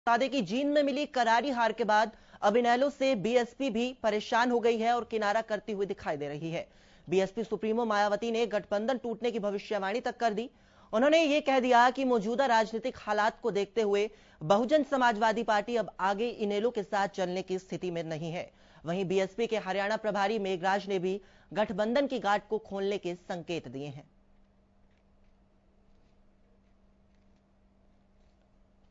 बता दें कि जींद में मिली करारी हार के बाद अब इनेलो से बीएसपी भी परेशान हो गई है और किनारा करती हुई दिखाई दे रही है। बीएसपी सुप्रीमो मायावती ने गठबंधन टूटने की भविष्यवाणी तक कर दी। उन्होंने ये कह दिया कि मौजूदा राजनीतिक हालात को देखते हुए बहुजन समाजवादी पार्टी अब आगे इनेलो के साथ चलने की स्थिति में नहीं है। वहीं बीएसपी के हरियाणा प्रभारी मेघराज ने भी गठबंधन की गांठ को खोलने के संकेत दिए हैं।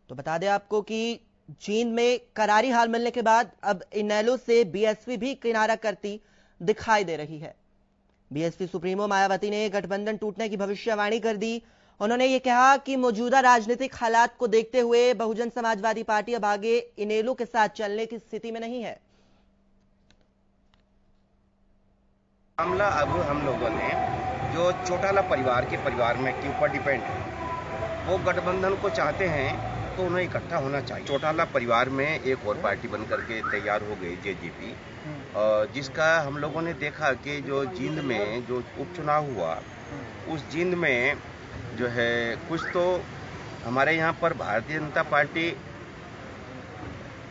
तो बता दें आपको कि जींद में करारी हार मिलने के बाद अब इनेलो से बीएसपी भी किनारा करती दिखाई दे रही है। बीएसपी सुप्रीमो मायावती ने गठबंधन टूटने की भविष्यवाणी कर दी। उन्होंने ये कहा कि मौजूदा राजनीतिक हालात को देखते हुए बहुजन समाजवादी पार्टी अब आगे इनेलो के साथ चलने की स्थिति में नहीं है। मामला अब हम लोगों ने जो चौटाला परिवार में के ऊपर डिपेंड है, वो गठबंधन को चाहते हैं तो उन्हें इकट्ठा होना चाहिए। चौटाला परिवार में एक और पार्टी बन करके तैयार हो गई जेजेपी, जिसका हम लोगों ने देखा कि जो जींद में जो उपचुनाव हुआ उस जींद में जो है कुछ तो हमारे यहाँ पर भारतीय जनता पार्टी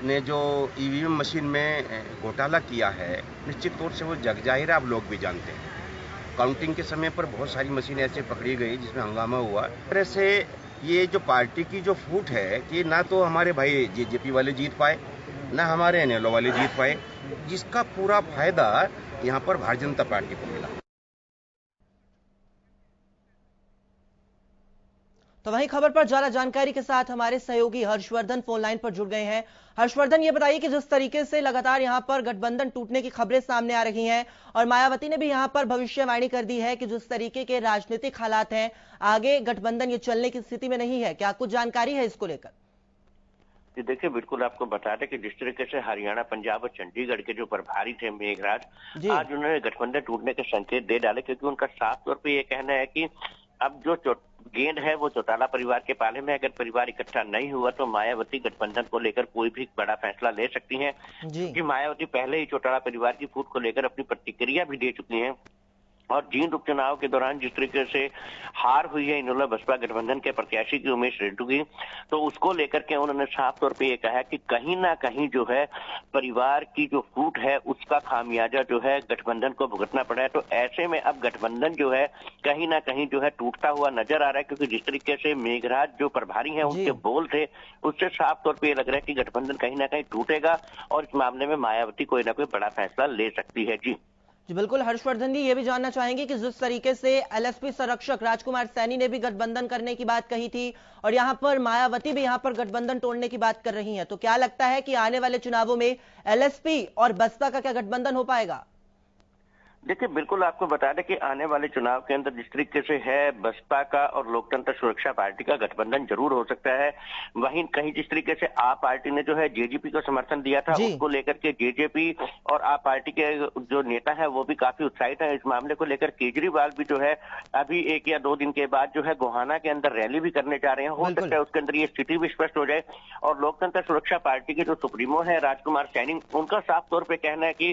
ने जो ईवीएम मशीन में घोटाला किया है, निश्चित तौर से वो जग जाहिर है, आप लोग भी जानते हैं। काउंटिंग के समय पर बहुत सारी मशीनें ऐसे पकड़ी गई जिसमें हंगामा हुआ। इस तरह से ये जो पार्टी की जो फूट है कि ना तो हमारे भाई जेजेपी वाले जीत पाए, ना हमारे इनेलो वाले जीत पाए, जिसका पूरा फायदा यहाँ पर भारतीय जनता पार्टी को मिला। तो वहीं खबर पर ज्यादा जानकारी के साथ हमारे सहयोगी हर्षवर्धन फोन लाइन पर जुड़ गए हैं। हर्षवर्धन, ये बताइए कि जिस तरीके से लगातार यहां पर गठबंधन टूटने की खबरें सामने आ रही हैं और मायावती ने भी यहां पर भविष्यवाणी कर दी है कि जिस तरीके के राजनीतिक हालात हैं आगे गठबंधन ये चलने की स्थिति में नहीं है, क्या कुछ जानकारी है इसको लेकर? जी देखिए, बिल्कुल आपको बता दें कि जिस तरीके से हरियाणा, पंजाब और चंडीगढ़ के जो प्रभारी थे मेघराज, आज उन्होंने गठबंधन टूटने के संकेत दे डाले, क्योंकि उनका साफ तौर पर यह कहना है कि अब जो गेंद है वो चौटाला परिवार के पाले में। अगर परिवार इकट्ठा नहीं हुआ तो मायावती गठबंधन को लेकर कोई भी बड़ा फैसला ले सकती हैं, क्योंकि मायावती पहले ही चौटाला परिवार की फूट को लेकर अपनी प्रतिक्रिया भी दे चुकी हैं। और जींद उपचुनाव के दौरान जिस तरीके से हार हुई है इनेलो बसपा गठबंधन के प्रत्याशी की उमेश रेड्डू की, तो उसको लेकर के उन्होंने साफ तौर पे ये कहा कि कहीं ना कहीं जो है परिवार की जो फूट है उसका खामियाजा जो है गठबंधन को भुगतना पड़ा है। तो ऐसे में अब गठबंधन जो है कहीं ना कहीं जो है टूटता हुआ नजर आ रहा है, क्योंकि जिस तरीके से मेघराज जो प्रभारी है उनके बोल थे उससे साफ तौर पर यह लग रहा है कि गठबंधन कहीं ना कहीं टूटेगा और इस मामले में मायावती कोई ना कोई बड़ा फैसला ले सकती है। जी बिल्कुल हर्षवर्धन जी, ये भी जानना चाहेंगे कि जिस तरीके से एलएसपी संरक्षक राजकुमार सैनी ने भी गठबंधन करने की बात कही थी और यहां पर मायावती भी यहां पर गठबंधन तोड़ने की बात कर रही हैं, तो क्या लगता है कि आने वाले चुनावों में एलएसपी और बसपा का क्या गठबंधन हो पाएगा? देखिए, बिल्कुल आपको बता दें कि आने वाले चुनाव के अंदर जिस तरीके से है बसपा का और लोकतंत्र सुरक्षा पार्टी का गठबंधन जरूर हो सकता है। वहीं कहीं जिस तरीके से आप पार्टी ने जो है जेजेपी को समर्थन दिया था, उसको लेकर के जेजेपी और आप पार्टी के जो नेता है वो भी काफी उत्साहित है। इस मामले को लेकर केजरीवाल भी जो है अभी 1 या 2 दिन के बाद जो है गोहाना के अंदर रैली भी करने जा रहे हैं। हो सकता है उसके अंदर ये स्थिति भी स्पष्ट हो जाए। और लोकतंत्र सुरक्षा पार्टी के जो सुप्रीमो है राजकुमार सैनी, उनका साफ तौर पर कहना है कि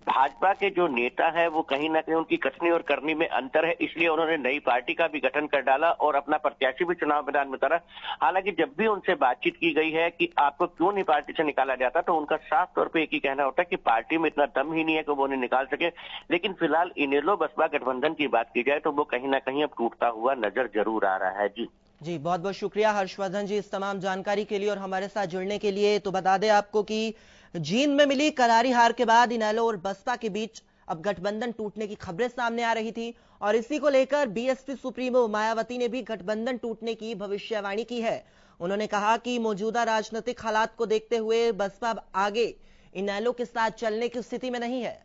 भाजपा के जो नेता है वो कहीं ना कहीं उनकी कथनी और करनी में अंतर है, इसलिए उन्होंने नई पार्टी का भी गठन कर डाला और अपना प्रत्याशी भी चुनाव मैदान में उतारा। हालांकि जब भी उनसे बातचीत की गई है कि आपको क्यों नहीं पार्टी से निकाला जाता, तो उनका साफ तौर पे एक ही कहना होता है कि पार्टी में इतना दम ही नहीं है कि वो उन्हें निकाल सके। लेकिन फिलहाल इनेलो बसपा गठबंधन की बात की जाए तो वो कहीं ना कहीं अब टूटता हुआ नजर जरूर आ रहा है। जी बहुत बहुत शुक्रिया हर्षवर्धन जी इस तमाम जानकारी के लिए और हमारे साथ जुड़ने के लिए। तो बता दें आपको कि जींद में मिली करारी हार के बाद इनेलो और बसपा के बीच अब गठबंधन टूटने की खबरें सामने आ रही थी और इसी को लेकर बीएसपी सुप्रीमो मायावती ने भी गठबंधन टूटने की भविष्यवाणी की है। उन्होंने कहा कि मौजूदा राजनीतिक हालात को देखते हुए बसपा आगे इनेलो के साथ चलने की स्थिति में नहीं है।